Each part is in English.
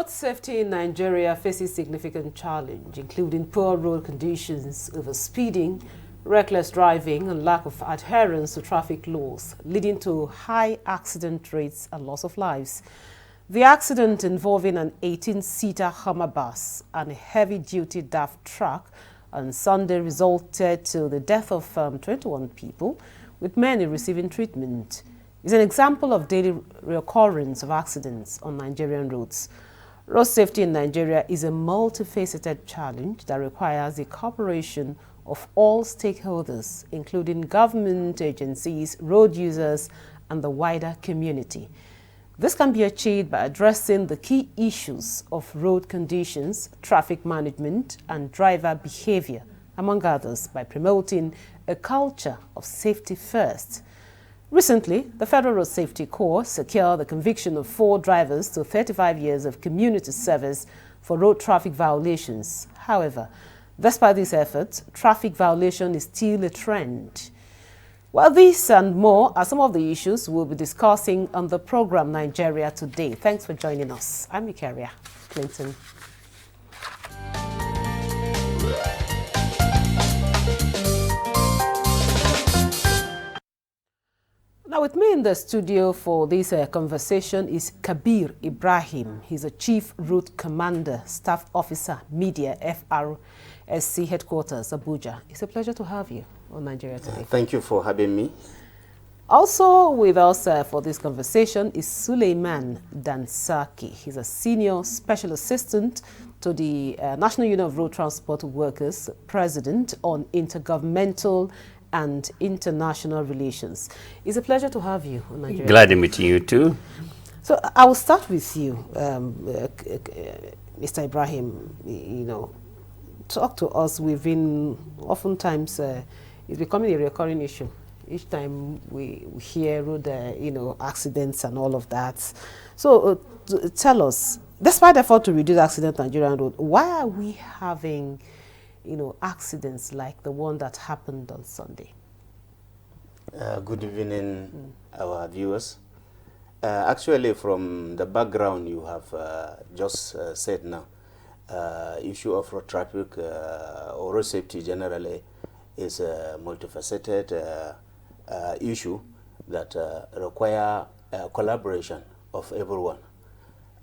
Road safety in Nigeria faces significant challenge, including poor road conditions, overspeeding, reckless driving, and lack of adherence to traffic laws, leading to high accident rates and loss of lives. The accident involving an 18-seater Hummer bus and a heavy-duty DAF truck on Sunday resulted to the death of 21 people, with many receiving treatment. It's an example of daily reoccurrence of accidents on Nigerian roads. Road safety in Nigeria is a multifaceted challenge that requires the cooperation of all stakeholders, including government agencies, road users, and the wider community. This can be achieved by addressing the key issues of road conditions, traffic management, and driver behavior, among others, by promoting a culture of safety first. Recently, the Federal Road Safety Corps secured the conviction of 4 drivers to 35 years of community service for road traffic violations. However, despite these efforts, traffic violation is still a trend. Well, this and more are some of the issues we'll be discussing on the program Nigeria Today. Thanks for joining us. I'm Ikaria Clinton. Now with me in the studio for this conversation is Kabir Ibrahim. He's a Chief Route Commander, Staff Officer, Media, FRSC Headquarters, Abuja. It's a pleasure to have you on Nigeria Today. Thank you for having me. Also with us for this conversation is Suleiman Dansaki. He's a Senior Special Assistant to the National Union of Road Transport Workers, President on Intergovernmental and International Relations. It's a pleasure to have you on Nigeria. Glad to meet you too. So I will start with you, Mr. Ibrahim. You know, talk to us. We've been oftentimes it's becoming a recurring issue. Each time we hear road, accidents and all of that. So tell us, despite the effort to reduce accidents on Nigerian road, why are we having accidents like the one that happened on Sunday? Good evening, our viewers. Actually, from the background you have just said now, issue of road traffic or road safety generally is a multifaceted issue that require collaboration of everyone.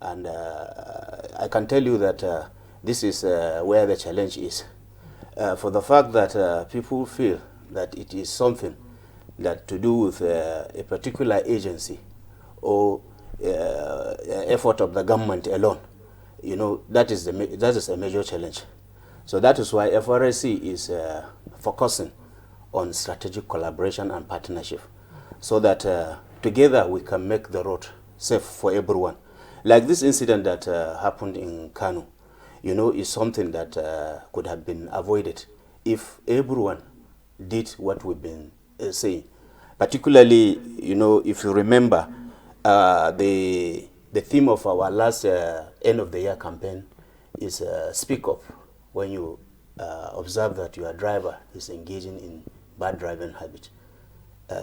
And I can tell you that this is where the challenge is. For the fact that people feel that it is something that to do with a particular agency or effort of the government alone, that is a major challenge. So that is why FRSC is focusing on strategic collaboration and partnership, so that together we can make the road safe for everyone. Like this incident that happened in Kano, is something that could have been avoided if everyone did what we've been saying. Particularly, if you remember, the theme of our last end of the year campaign is speak up when you observe that your driver is engaging in bad driving habit.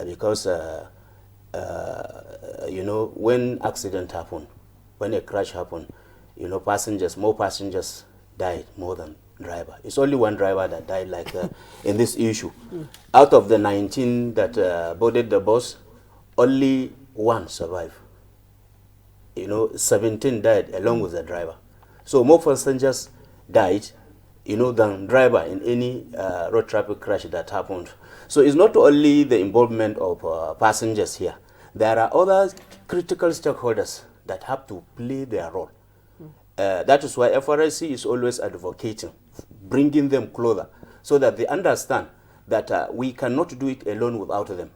Because, when accident happen, when a crash happen, more passengers died more than driver. It's only one driver that died like in this issue. Out of the 19 that boarded the bus, only 1 survived. 17 died along with the driver. So more passengers died, than driver in any road traffic crash that happened. So it's not only the involvement of passengers here. There are other critical stakeholders that have to play their role. That is why FRSC is always advocating, bringing them closer, so that they understand that we cannot do it alone without them.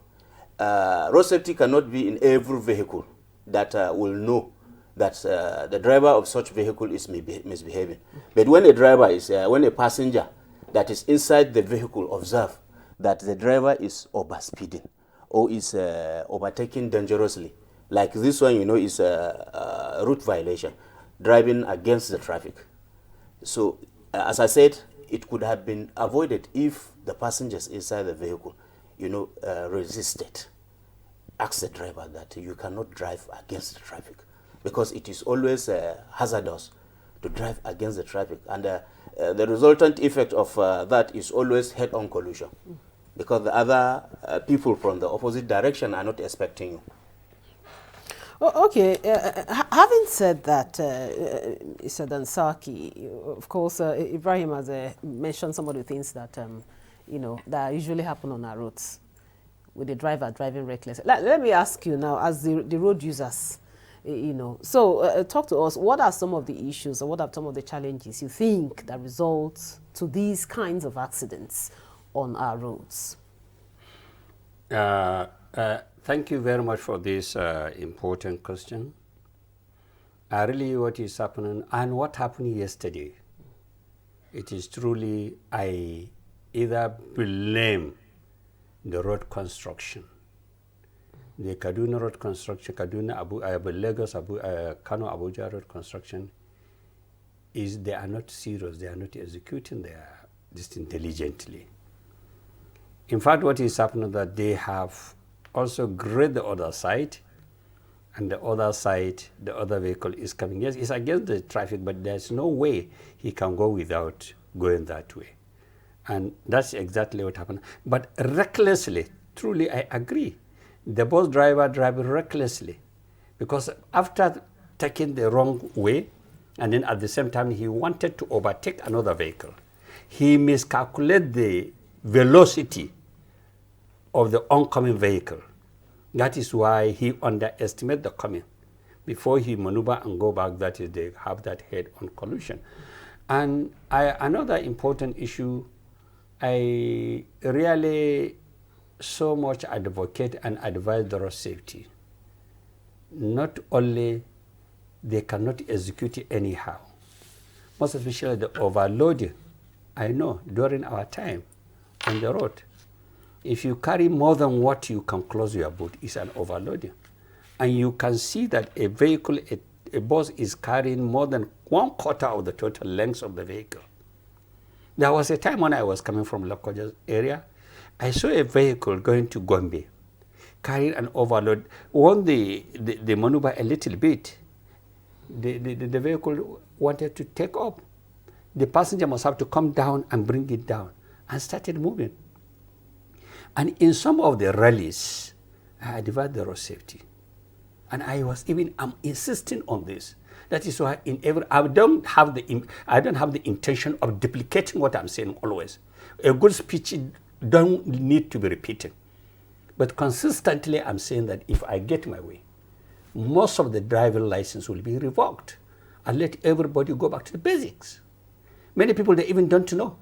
Road safety cannot be in every vehicle that will know that the driver of such vehicle is misbehaving. But when when a passenger that is inside the vehicle observe that the driver is overspeeding or is overtaking dangerously, like this one, is a route violation, driving against the traffic. So, as I said, it could have been avoided if the passengers inside the vehicle, resisted. Ask the driver that you cannot drive against the traffic. because it is always hazardous to drive against the traffic. And the resultant effect of that is always head-on collision, because the other people from the opposite direction are not expecting you. Oh, okay, having said that, Mr. Dansaki, of course, Ibrahim has mentioned some of the things that, that usually happen on our roads with the driver driving reckless. Let me ask you now, as the road users, so talk to us, what are some of the issues or what are some of the challenges you think that result to these kinds of accidents on our roads? Thank you very much for this important question. Really what is happening and what happened yesterday, it is truly, I either blame the road construction, the Kaduna road construction, Lagos, Kano, Abuja road construction, is they are not serious, they are not executing this intelligently. In fact, what is happening that they have also grid the other side, and the other side, the other vehicle is coming. Yes, it's against the traffic, but there's no way he can go without going that way. And that's exactly what happened. But recklessly, truly I agree. The bus driver driving recklessly, because after taking the wrong way, and then at the same time he wanted to overtake another vehicle, he miscalculated the velocity of the oncoming vehicle. That is why he underestimated the coming. Before he maneuver and go back, that is, they have that head-on collision. And another important issue, I really so much advocate and advise the road safety. Not only they cannot execute it anyhow, most especially the overloading. I know during our time on the road, if you carry more than what you can close your boot, it's an overloading. And you can see that a vehicle, a bus is carrying more than 1/4 of the total length of the vehicle. There was a time when I was coming from Lokoja area, I saw a vehicle going to Gombe, carrying an overload. When the maneuver a little bit, the vehicle wanted to take off. The passenger must have to come down and bring it down, and started moving. And in some of the rallies, I advise the road safety. And I'm insisting on this. That is why I don't have the intention of duplicating what I'm saying always. A good speech don't need to be repeated. But consistently I'm saying that if I get my way, most of the driving license will be revoked and let everybody go back to the basics. Many people, they even don't know.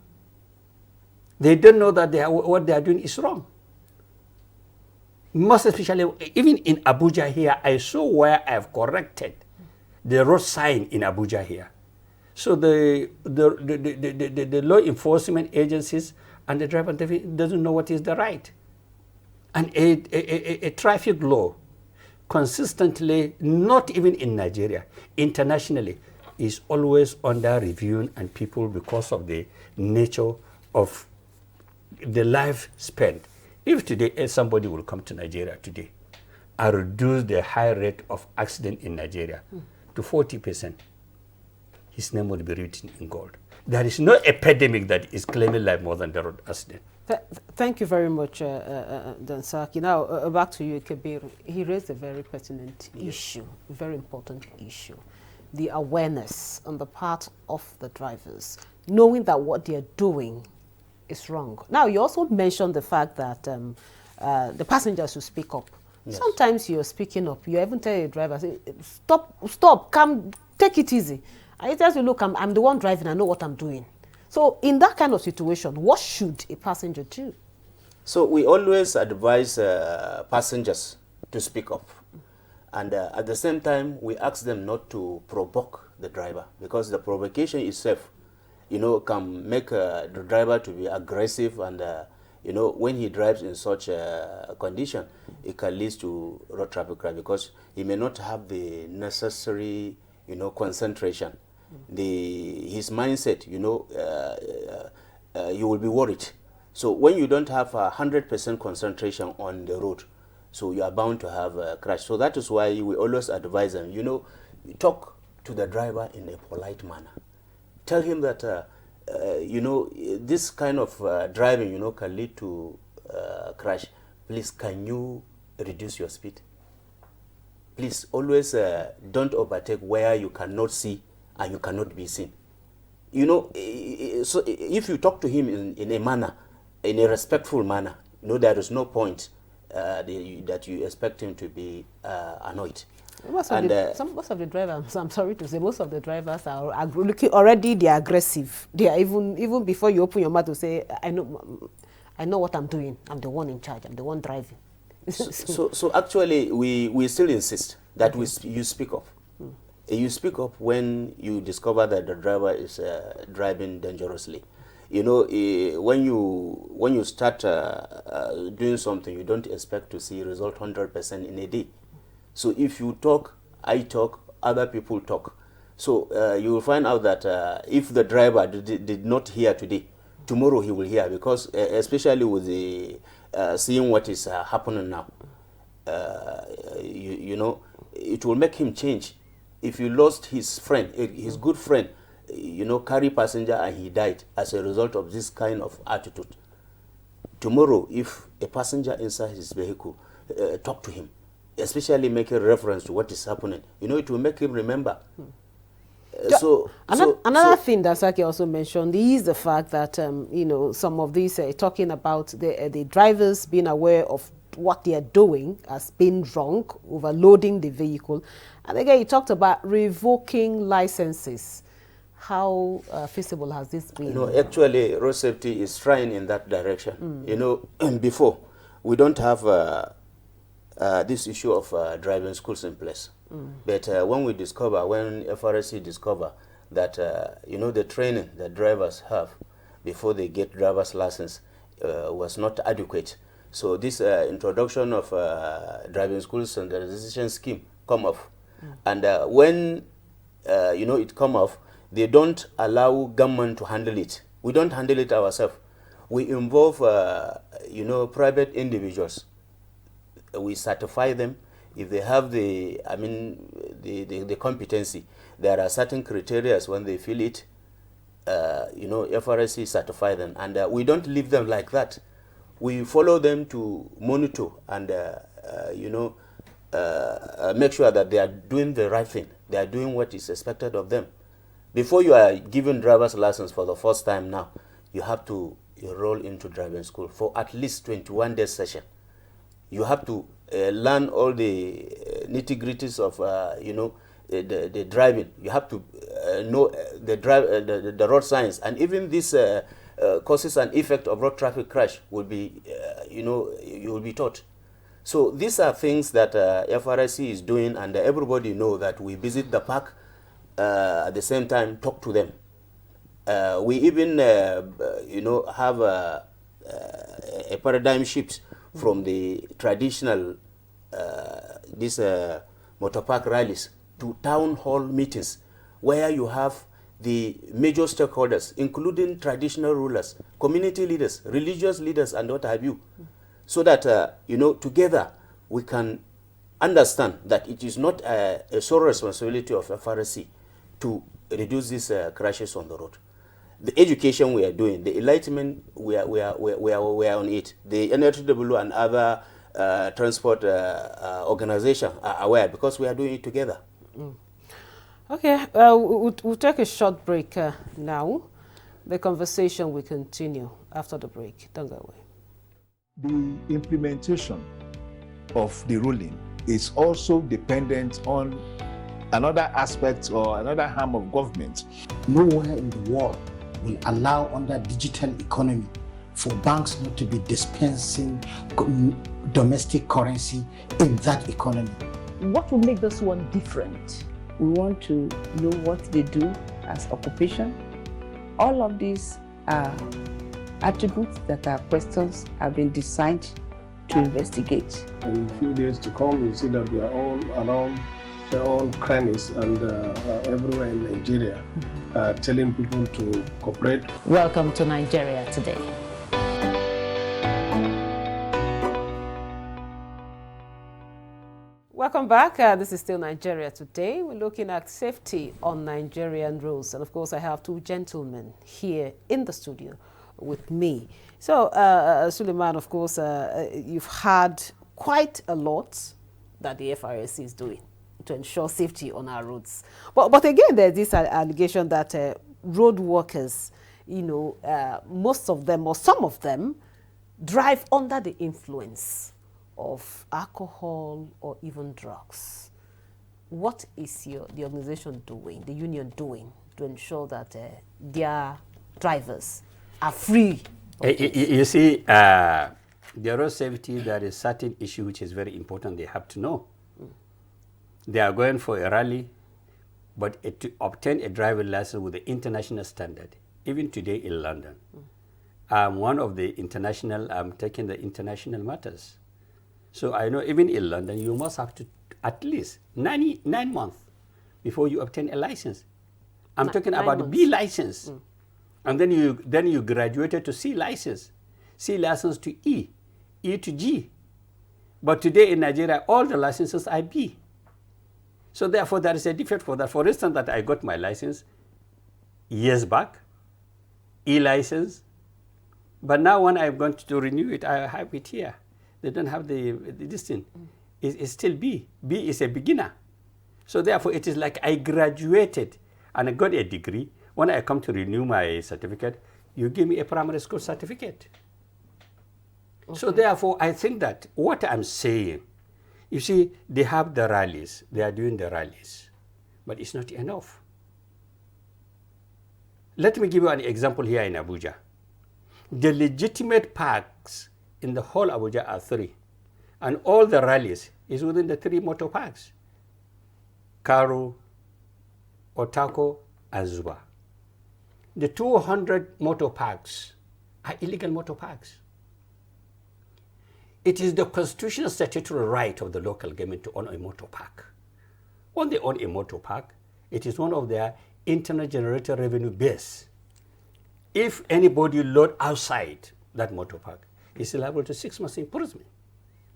They don't know that what they are doing is wrong. Most especially, even in Abuja here, I saw where I've corrected the road sign in Abuja here. So the law enforcement agencies and the driver doesn't know what is the right. And a traffic law consistently, not even in Nigeria, internationally, is always under review, and people, because of the nature of the life spent. If today somebody will come to Nigeria today and reduce the high rate of accident in Nigeria to 40%, his name will be written in gold. There is no epidemic that is claiming life more than the road accident. Thank you very much, Dansaki. Now, back to you, Kabir. He raised a very pertinent issue, a very important issue. The awareness on the part of the drivers, knowing that what they're doing is wrong. Now, you also mentioned the fact that the passengers should speak up. Yes. Sometimes you're speaking up. You even tell your driver, say, stop, come, take it easy. And he tells you, look, I'm the one driving, I know what I'm doing. So in that kind of situation, what should a passenger do? So we always advise passengers to speak up. And at the same time, we ask them not to provoke the driver, because the provocation itself, can make the driver to be aggressive, and when he drives in such a condition, it can lead to road traffic crime, because he may not have the necessary, concentration. His mindset, you will be worried. So when you don't have 100% concentration on the road, so you are bound to have a crash. So that is why we always advise them, talk to the driver in a polite manner. Tell him that, you know, this kind of driving, you know, can lead to crash. Please, can you reduce your speed? Please, always don't overtake where you cannot see and you cannot be seen. You know, so if you talk to him in a manner, in a respectful manner, you know, there is no point that you expect him to be annoyed. Most of the drivers, I'm sorry to say, most of the drivers are looking already. They are aggressive. They are even before you open your mouth to say, I know what I'm doing. I'm the one in charge. I'm the one driving. So actually, we still insist that you speak up. You speak up when you discover that the driver is driving dangerously. You know, when you start doing something, you don't expect to see result 100% in a day. So if you talk, I talk, other people talk. So you will find out that if the driver did not hear today, tomorrow he will hear, because especially with the seeing what is happening now, you know, it will make him change. If you lost his friend, his good friend, you know, carry passenger and he died as a result of this kind of attitude. Tomorrow, if a passenger inside his vehicle, talk to him, especially make a reference to what is happening, you know, it will make him remember. Another thing that Saki also mentioned is the fact that, you know, some of these talking about the drivers being aware of what they are doing as being wrong, overloading the vehicle. And again, he talked about revoking licenses. How feasible has this been? You know, actually, road safety is trying in that direction. You know, before, we don't have this issue of driving schools in place. But when FRSC discover that, you know, the training that drivers have before they get driver's license was not adequate. So this introduction of driving school standardization scheme come off. And when, you know, it come off, they don't allow government to handle it. We don't handle it ourselves. We involve, you know, private individuals. We certify them. If they have the competency, there are certain criteria when they fill it, you know, FRSC certify them. And we don't leave them like that. We follow them to monitor and, you know, make sure that they are doing the right thing. They are doing what is expected of them. Before you are given driver's license for the first time now, you have to enroll into driving school for at least 21 days session. You have to learn all the nitty-gritties of, you know, the driving. You have to know the road signs, and even this causes and effect of road traffic crash will be, you know, you will be taught. So these are things that FRSC is doing, and everybody know that we visit the park, at the same time talk to them. We even, you know, have a paradigm shift from the traditional motor park rallies to town hall meetings, where you have the major stakeholders, including traditional rulers, community leaders, religious leaders, and what have you, so that, you know, together we can understand that it is not a sole responsibility of FRSC to reduce these crashes on the road. The education we are doing, the enlightenment we are on it. The NLTW and other transport organizations are aware, because we are doing it together. Okay, we'll take a short break now. The conversation will continue after the break. Don't go away. The implementation of the ruling is also dependent on another aspect or another arm of government. Nowhere in the world will allow, under digital economy, for banks not to be dispensing domestic currency in that economy. What will make this one different? We want to know what they do as occupation. All of these are attributes that our questions have been designed to investigate. In a few days to come, you see that we are all around their own crannies and everywhere in Nigeria, telling people to cooperate. Welcome to Nigeria Today. Welcome back. This is still Nigeria Today. We're looking at safety on Nigerian roads. And of course, I have two gentlemen here in the studio with me. So, Suleiman, of course, you've had quite a lot that the FRSC is doing to ensure safety on our roads. But again, there's this allegation that road workers, you know, most of them or some of them drive under the influence of alcohol or even drugs. What is the organization doing, the union doing, to ensure that their drivers are free? You see, the road safety, there is certain issue which is very important they have to know. They are going for a rally, but to obtain a driving license with the international standard, even today in London, one of the international, I'm taking the international matters. So I know even in London, you must have to at least 9 months before you obtain a license. I'm talking about the B license. And then you graduated to C license to E, E to G. But today in Nigeria, all the licenses are B. So therefore, there is a difference for that. For instance, that I got my license years back, E license. But now when I'm going to renew it, I have it here. They don't have this thing. It's still B. B is a beginner. So therefore, it is like I graduated and I got a degree. When I come to renew my certificate, you give me a primary school certificate. Okay. So therefore, I think that what I'm saying, you see, they have the rallies. They are doing the rallies. But it's not enough. Let me give you an example here in Abuja. The legitimate parks in the whole Abuja are 3. And all the rallies is within the 3 motor parks. Karu, Otako, and Zuba. The 200 motor parks are illegal motor parks. It is the constitutional statutory right of the local government to own a motor park. When they own a motor park, it is one of their internal generated revenue base. If anybody load outside that motor park, is liable to 6 months imprisonment.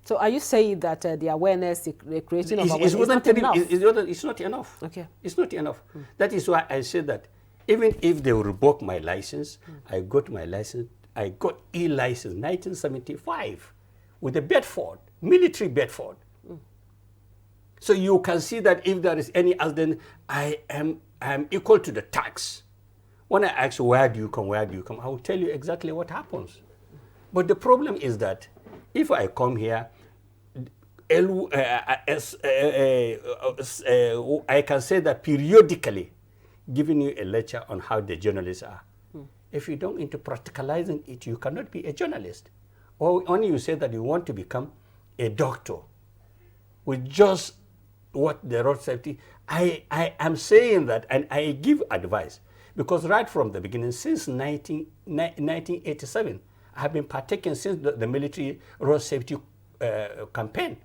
So are you saying that the awareness, the creation of awareness is not enough? It's not enough. Okay. It's not enough. That is why I said that even if they will revoke my license, I got my license, I got e-license 1975 with a Bedford, military Bedford. So you can see that if there is any accident, I am equal to the tax. When I ask where do you come, I will tell you exactly what happens. But the problem is that if I come here, I can say that periodically, giving you a lecture on how the journalists are. If you don't into practicalizing it, you cannot be a journalist. Or only you say that you want to become a doctor with just what the road safety. I am saying that, and I give advice, because right from the beginning, since 1987, I have been partaking since the military road safety campaign.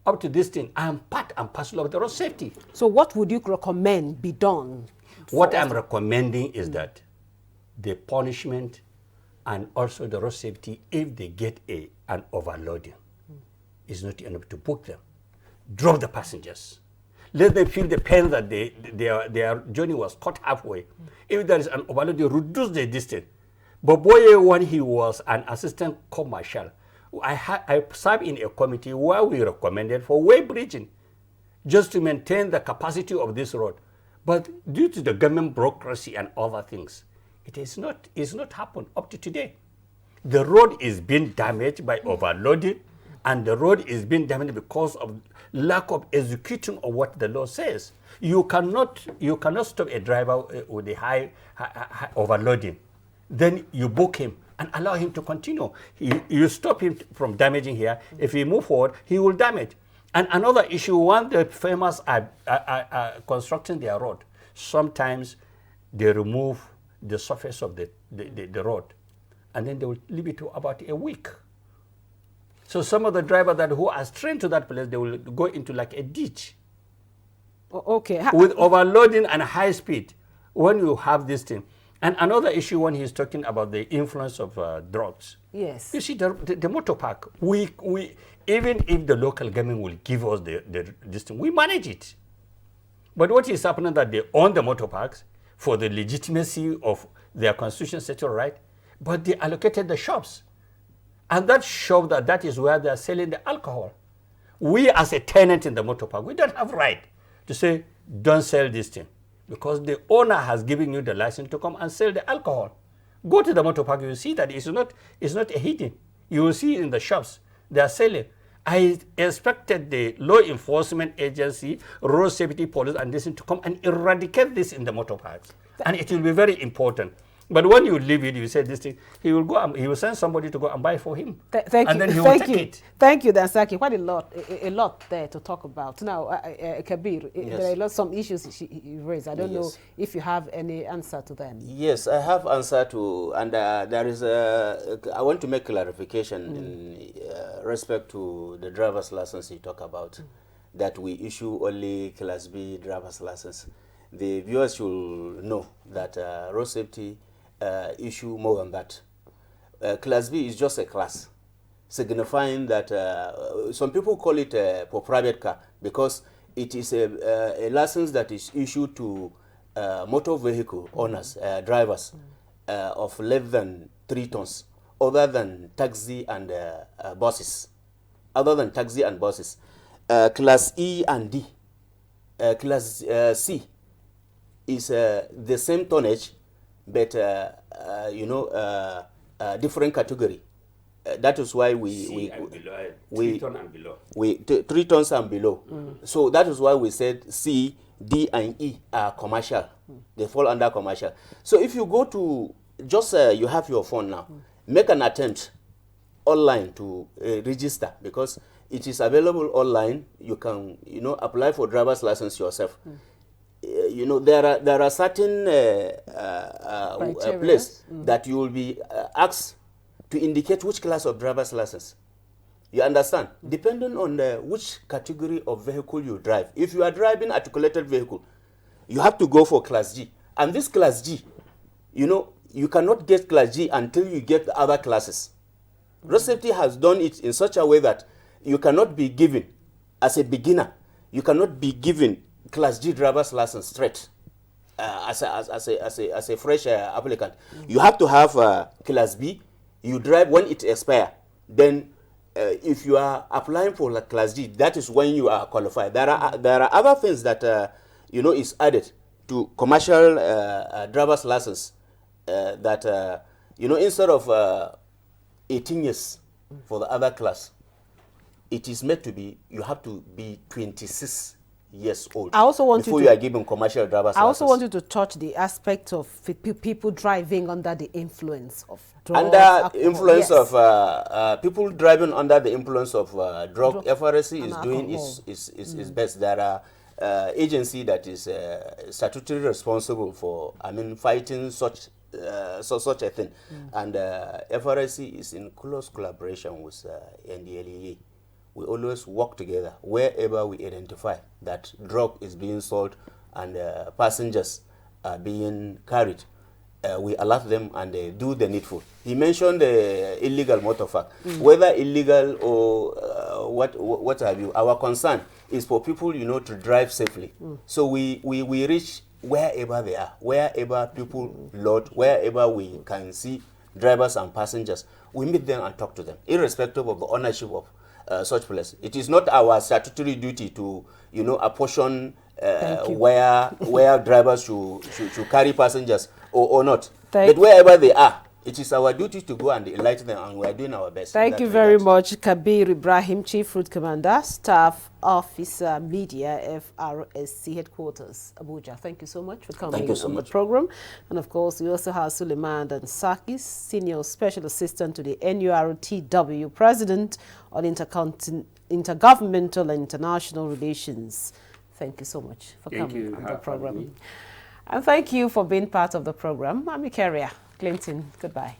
Up to this thing, I am part and parcel of the road safety. So what would you recommend be done? What I'm recommending is that the punishment and also the road safety, if they get an overloading, is not enough to book them. Drop the passengers. Let them feel the pain that their journey was cut halfway. If there is an overloading, reduce the distance. But boy, when he was an assistant commercial, I served in a committee where we recommended for way bridging, just to maintain the capacity of this road. But due to the government bureaucracy and other things, it's not happened up to today. The road is being damaged by overloading, and the road is being damaged because of lack of execution of what the law says. You cannot stop a driver with a high overloading. Then you book him and allow him to continue. You stop him from damaging here. If he move forward, he will damage. And another issue, when the farmers are constructing their road, sometimes they remove the surface of the road, and then they will leave it to about a week. So some of the drivers who are trained to that place, they will go into like a ditch. Okay. With overloading and high speed, when you have this thing, And another issue when he's talking about the influence of drugs. Yes. You see, the motor park, we even if the local government will give us this thing, we manage it. But what is happening that they own the motor parks for the legitimacy of their constitutional statutory right, but they allocated the shops. And that shop, that is where they are selling the alcohol. We as a tenant in the motor park, we don't have right to say, don't sell this thing. Because the owner has given you the license to come and sell the alcohol. Go to the motor park, you will see that it's not a hidden. You will see in the shops, they are selling. I expected the law enforcement agency, road safety police, and this to come and eradicate this in the motor parks. And it will be very important. But when you leave it, you say this thing, he will go and he will send somebody to go and buy for him. Thank and you. then he will take it. Thank you, Dansaki. Quite a lot there to talk about. Now, Kabir, yes. there are some issues you raised. I don't know if you have any answer to them. Yes, I have answer to, and there is I want to make clarification in respect to the driver's license you talk about, that we issue only Class B driver's license. The viewers should know that road safety issue more than that. Class B is just a class, signifying that some people call it for private car because it is a license that is issued to motor vehicle owners, drivers of less than 3 tons, other than taxi and buses. Class E and D. Class C is the same tonnage, but different category. That is why we 3 tons and below. 3 tons and below. So that is why we said C, D, and E are commercial. They fall under commercial. So if you go to you have your phone now, make an attempt online to register, because it is available online. You can apply for driver's license yourself. There are certain place that you will be asked to indicate which class of driver's license. You understand? Depending on which category of vehicle you drive. If you are driving articulated vehicle, you have to go for Class G. And this Class G, you cannot get Class G until you get the other classes. Road safety has done it in such a way that you cannot be given, as a beginner, you cannot be given Class G driver's license straight as a fresh applicant. You have to have Class B. You drive when it expires. Then if you are applying for Class G, that is when you are qualified. There are other things that is added to commercial driver's license that instead of 18 years for the other class, it is meant to be, you have to be 26 years old before you are given commercial driver's license. I also want you to touch the aspect of people driving under the influence of drugs. Under influence of people driving under the influence of drug, FRSC is doing is best. There are agency that is statutorily responsible for fighting such a thing, and FRSC is in close collaboration with NDLEA. We always work together wherever we identify that drug is being sold and passengers are being carried. We alert them and they do the needful. He mentioned the illegal motor park. Whether illegal or what have you, our concern is for people to drive safely. So we reach wherever they are, wherever people load, wherever we can see drivers and passengers, we meet them and talk to them, irrespective of the ownership of such place. It is not our statutory duty to, apportion where drivers should carry passengers or not. But wherever they are, it is our duty to go and enlighten them, and we are doing our best. Thank you very much, Kabir Ibrahim, Chief Route Commander, Staff Officer, Media, FRSC Headquarters, Abuja. Thank you so much for coming on the program. And of course, we also have Suleiman Dansaki, Senior Special Assistant to the NURTW President on Intergovernmental and International Relations. Thank you so much for coming on the program. And thank you for being part of the program. I'm Ikaria Clinton. Goodbye.